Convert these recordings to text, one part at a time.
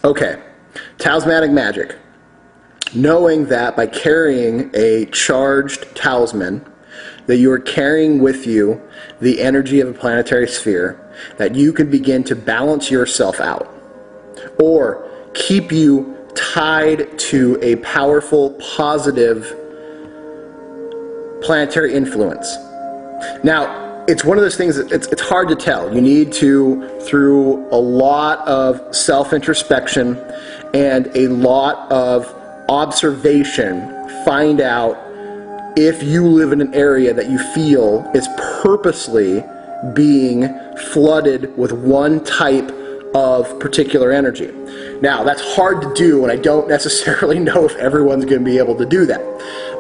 Okay, talismanic magic. Knowing that by carrying a charged talisman, that you are carrying with you the energy of a planetary sphere, that you can begin to balance yourself out, or keep you tied to a powerful, positive planetary influence. Now, it's one of those things that it's hard to tell. You need to, through a lot of self-introspection and a lot of observation, find out if you live in an area that you feel is purposely being flooded with one type of particular energy. Now, that's hard to do, and I don't necessarily know if everyone's going to be able to do that.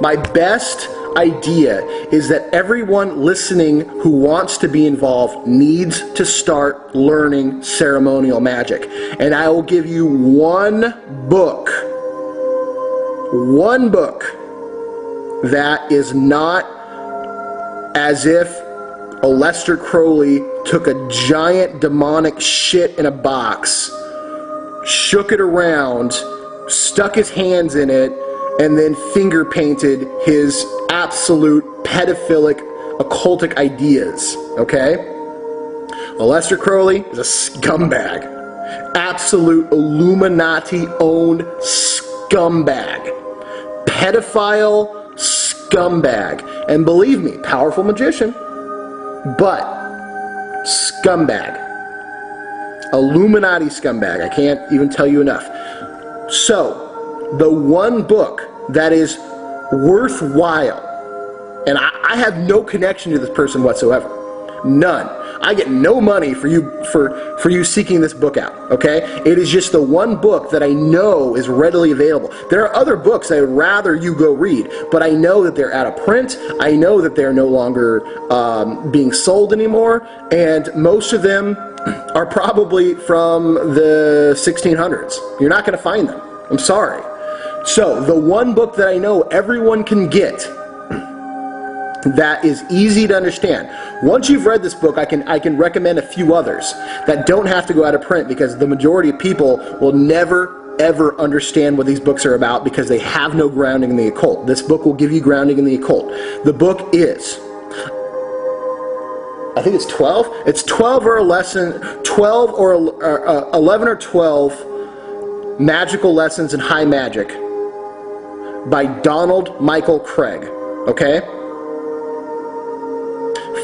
My best idea is that everyone listening who wants to be involved needs to start learning ceremonial magic. And I will give you one book that is not as if Aleister Crowley took a giant demonic shit in a box, shook it around, stuck his hands in it, and then finger painted his absolute pedophilic occultic ideas, okay? Aleister Crowley is a scumbag. Absolute Illuminati-owned scumbag. Pedophile scumbag. And believe me, powerful magician, but scumbag. Illuminati scumbag. I can't even tell you enough. So, the one book that is worthwhile, and I have no connection to this person whatsoever. None. I get no money for you seeking this book out, okay? It is just the one book that I know is readily available. There are other books I would rather you go read, but I know that they're out of print. I know that they're no longer being sold anymore, and most of them are probably from the 1600s. You're not going to find them. I'm sorry. So, the one book that I know everyone can get that is easy to understand. Once you've read this book, I can recommend a few others that don't have to go out of print, because the majority of people will never ever understand what these books are about because they have no grounding in the occult. This book will give you grounding in the occult. The book is, I think it's 12. It's 12 or 11 or 12 magical lessons in high magic by Donald Michael Craig. Okay?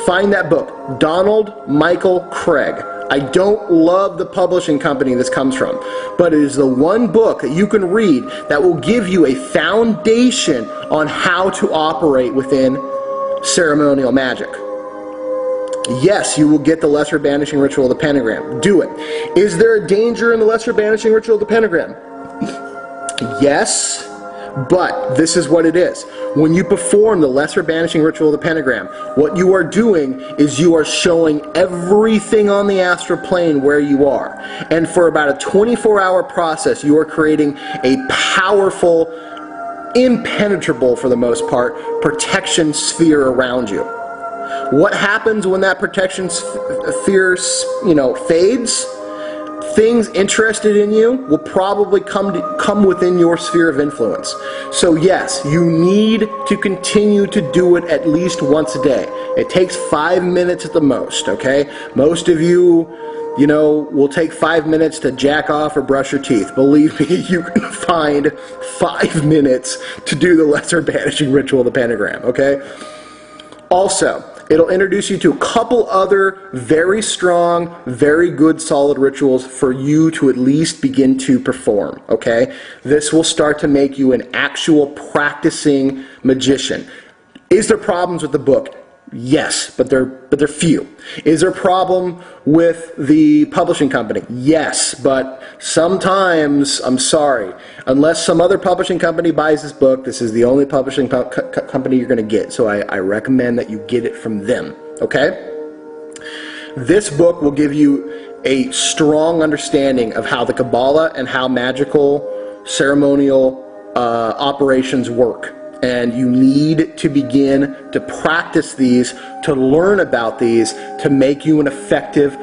Find that book, Donald Michael Craig. I don't love the publishing company this comes from, but it is the one book that you can read that will give you a foundation on how to operate within ceremonial magic. Yes, you will get the Lesser Banishing Ritual of the Pentagram. Do it. Is there a danger in the Lesser Banishing Ritual of the Pentagram? Yes, but this is what it is. When you perform the Lesser Banishing Ritual of the Pentagram, what you are doing is you are showing everything on the astral plane where you are. And for about a 24-hour process, you are creating a powerful, impenetrable, for the most part, protection sphere around you. What happens when that protection sphere, fades? Things interested in you will probably come within your sphere of influence. So yes, you need to continue to do it at least once a day. It takes 5 minutes at the most, okay? Most of you, will take 5 minutes to jack off or brush your teeth. Believe me, you can find 5 minutes to do the Lesser Banishing Ritual of the Pentagram, okay? Also, it'll introduce you to a couple other very strong, very good, solid rituals for you to at least begin to perform, okay? This will start to make you an actual practicing magician. Is there problems with the book? Yes, but they're few. Is there a problem with the publishing company? Yes, but sometimes, I'm sorry, unless some other publishing company buys this book, this is the only publishing company you're going to get. So I recommend that you get it from them, okay? This book will give you a strong understanding of how the Kabbalah and how magical ceremonial operations work. And you need to begin to practice these, to learn about these, to make you an effective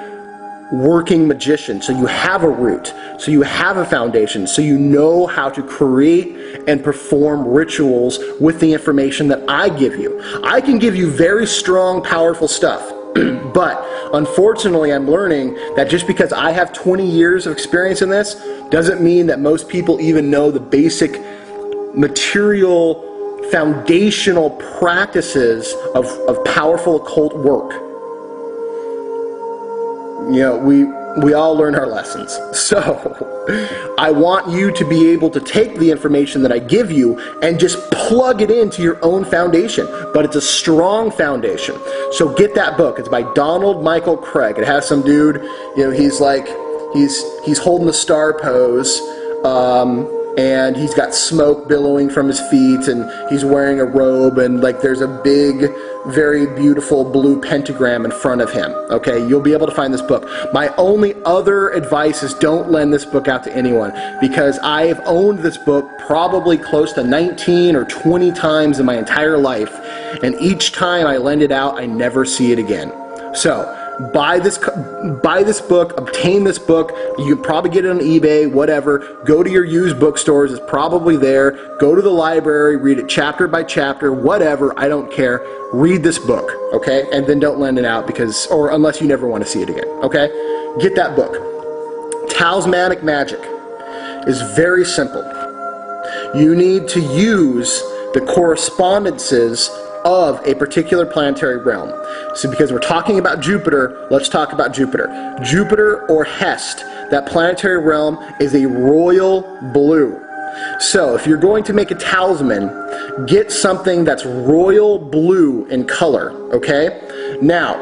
working magician. So you have a route. so you have a foundation, so you know how to create and perform rituals with the information that I give you. I can give you very strong, powerful stuff, but unfortunately I'm learning that just because I have 20 years of experience in this doesn't mean that most people even know the basic material foundational practices of powerful occult work. You know, we all learn our lessons. So I want you to be able to take the information that I give you and just plug it into your own foundation. But it's a strong foundation. So get that book. It's by Donald Michael Craig. It has some dude, you know, he's like, he's holding the star pose, and he's got smoke billowing from his feet, and he's wearing a robe, and like there's a big, very beautiful blue pentagram in front of him. Okay, you'll be able to find this book. My only other advice is don't lend this book out to anyone, because I have owned this book probably close to 19 or 20 times in my entire life, and each time I lend it out, I never see it again. So buy this book, obtain this book. You can probably get it on eBay, whatever. Go to your used bookstores, it's probably there. Go to the library, read it chapter by chapter, whatever, I don't care. Read this book, okay? And then don't lend it out, because, or unless you never want to see it again, okay? Get that book. Talismanic Magick is very simple. You need to use the correspondences of a particular planetary realm. So because we're talking about Jupiter, let's talk about Jupiter. Jupiter, or Hest, that planetary realm, is a royal blue. So if you're going to make a talisman, get something that's royal blue in color, okay? Now,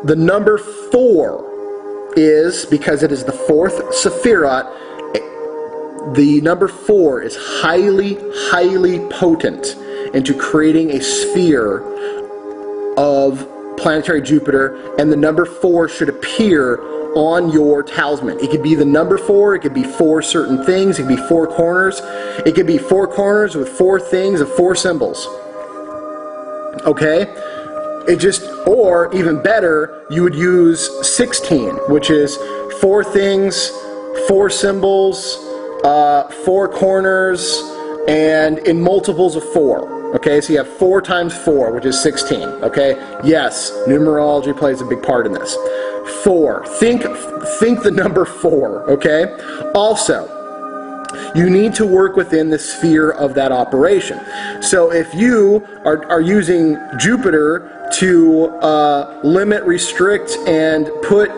the number 4 is, because it is the 4th Sephiroth, the number 4 is highly, highly potent into creating a sphere of planetary Jupiter, and the number 4 should appear on your talisman. It could be the number 4, it could be 4 certain things, it could be 4 corners, it could be 4 corners with 4 things of 4 symbols. Okay? It just, or even better, you would use 16, which is 4 things, 4 symbols, 4 corners, and in multiples of 4. Okay, so you have 4 times 4, which is 16. Okay, yes, numerology plays a big part in this. 4. Think the number 4. Okay. Also, you need to work within the sphere of that operation. So if you are using Jupiter to limit, restrict, and put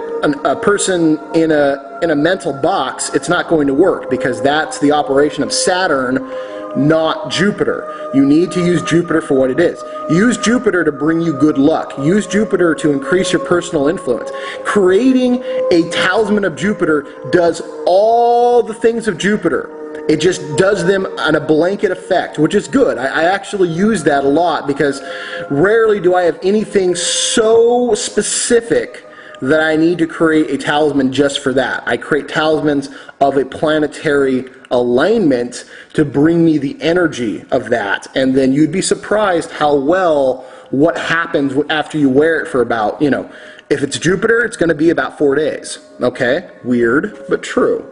a person in a mental box, it's not going to work, because that's the operation of Saturn, not Jupiter. You need to use Jupiter for what it is. Use Jupiter to bring you good luck. Use Jupiter to increase your personal influence. Creating a talisman of Jupiter does all the things of Jupiter. It just does them on a blanket effect, which is good. I actually use that a lot, because rarely do I have anything so specific that I need to create a talisman just for that. I create talismans of a planetary alignment to bring me the energy of that, and then you'd be surprised how well what happens after you wear it for about, you know, if it's Jupiter, it's going to be about 4 days. Okay, weird but true.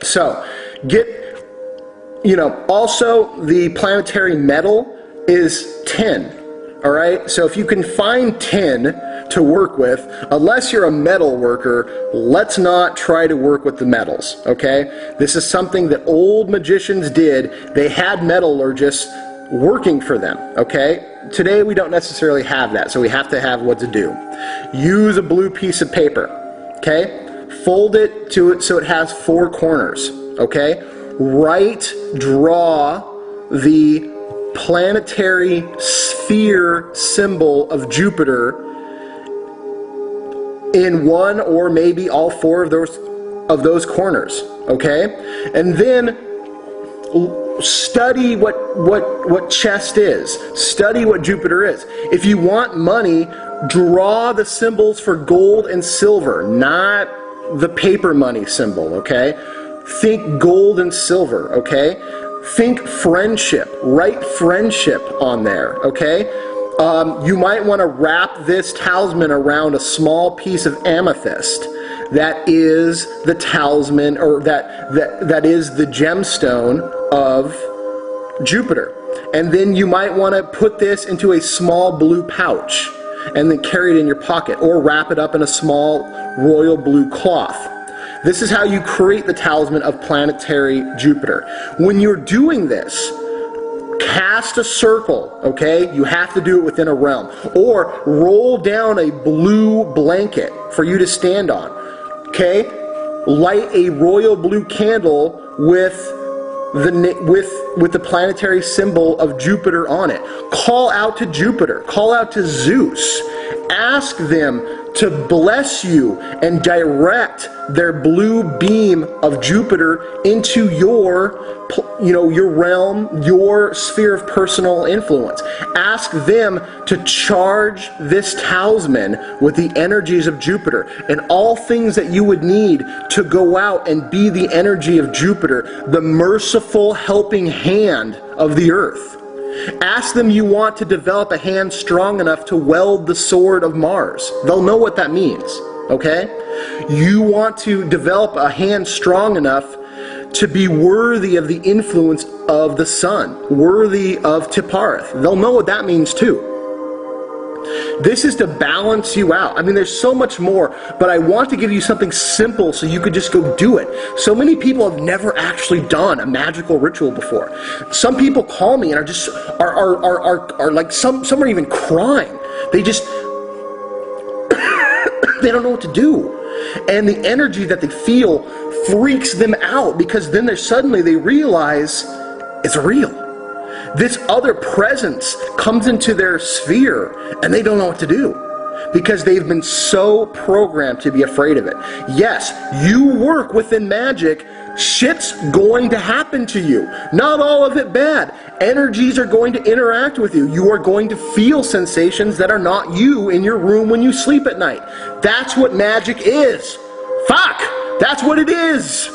So get, you know, also the planetary metal is tin. All right, so if you can find tin to work with, unless you're a metal worker, let's not try to work with the metals, okay? This is something that old magicians did. They had metallurgists working for them, okay? Today we don't necessarily have that, so we have to have what to do. Use a blue piece of paper, okay? Fold it so it has 4 corners, okay? Draw the planetary sphere symbol of Jupiter in 1 or maybe all 4 of those corners, okay? And then study what chest is. Study what Jupiter is. If you want money, draw the symbols for gold and silver, not the paper money symbol, okay? Think gold and silver, okay? Think friendship. Write friendship on there, okay? You might want to wrap this talisman around a small piece of amethyst. that is the talisman, or that is the gemstone of Jupiter. And then you might want to put this into a small blue pouch and then carry it in your pocket, or wrap it up in a small royal blue cloth. This is how you create the talisman of planetary Jupiter. When you're doing this, cast a circle, okay? You have to do it within a realm. Or roll down a blue blanket for you to stand on, okay? Light a royal blue candle with the planetary symbol of Jupiter on it. Call out to Jupiter. Call out to Zeus. Ask them to bless you and direct their blue beam of Jupiter into your, your realm, your sphere of personal influence. Ask them to charge this talisman with the energies of Jupiter and all things that you would need to go out and be the energy of Jupiter, the merciful helping hand of the earth. Ask them you want to develop a hand strong enough to weld the sword of Mars. They'll know what that means, okay? You want to develop a hand strong enough to be worthy of the influence of the sun, worthy of Tiparth. They'll know what that means too. This is to balance you out. I mean, there's so much more, but I want to give you something simple so you could just go do it. So many people have never actually done a magical ritual before. Some people call me and are like, some are even crying. They just, they don't know what to do. And the energy that they feel freaks them out, because then suddenly they realize it's real. This other presence comes into their sphere and they don't know what to do, because they've been so programmed to be afraid of it. Yes, you work within magic. Shit's going to happen to you. Not all of it bad. Energies are going to interact with you. You are going to feel sensations that are not you in your room when you sleep at night. That's what magic is. Fuck! That's what it is.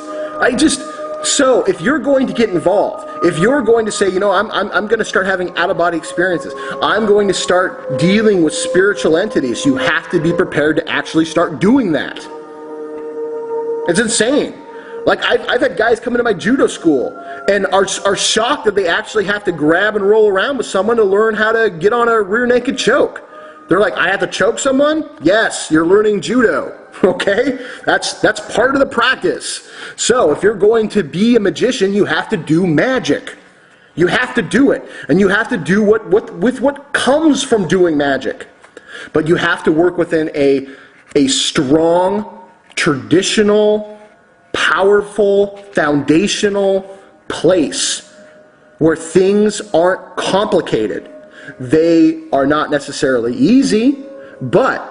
So if you're going to get involved, if you're going to say, I'm going to start having out-of-body experiences, I'm going to start dealing with spiritual entities, you have to be prepared to actually start doing that. It's insane. Like, I've had guys come into my judo school and are shocked that they actually have to grab and roll around with someone to learn how to get on a rear naked choke. They're like, I have to choke someone? Yes, you're learning judo. Okay? That's part of the practice. So if you're going to be a magician, you have to do magic. You have to do it. And you have to do what comes from doing magic. But you have to work within a strong, traditional, powerful, foundational place where things aren't complicated. They are not necessarily easy, but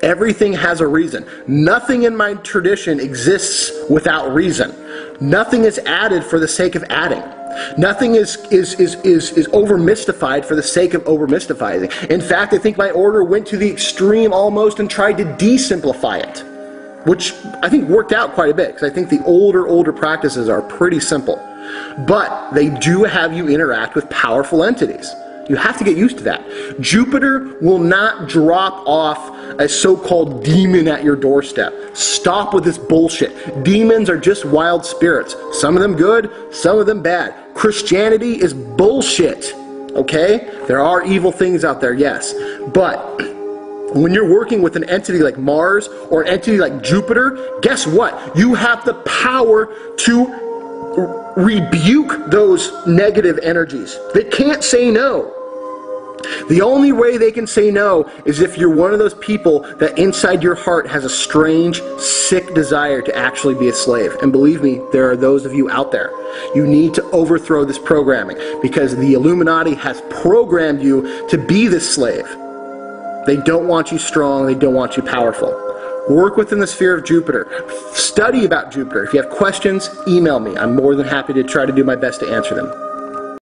everything has a reason. Nothing in my tradition exists without reason. Nothing is added for the sake of adding. Nothing is over-mystified for the sake of over-mystifying. In fact, I think my order went to the extreme almost and tried to de-simplify it, which I think worked out quite a bit, because I think the older practices are pretty simple. But they do have you interact with powerful entities. You have to get used to that. Jupiter will not drop off a so-called demon at your doorstep. Stop with this bullshit. Demons are just wild spirits. Some of them good, some of them bad. Christianity is bullshit. Okay? There are evil things out there, yes. But when you're working with an entity like Mars or an entity like Jupiter, guess what? You have the power to rebuke those negative energies. They can't say no. The only way they can say no is if you're one of those people that inside your heart has a strange, sick desire to actually be a slave. And believe me, there are those of you out there. You need to overthrow this programming, because the Illuminati has programmed you to be this slave. They don't want you strong. They don't want you powerful. Work within the sphere of Jupiter. Study about Jupiter. If you have questions, email me. I'm more than happy to try to do my best to answer them.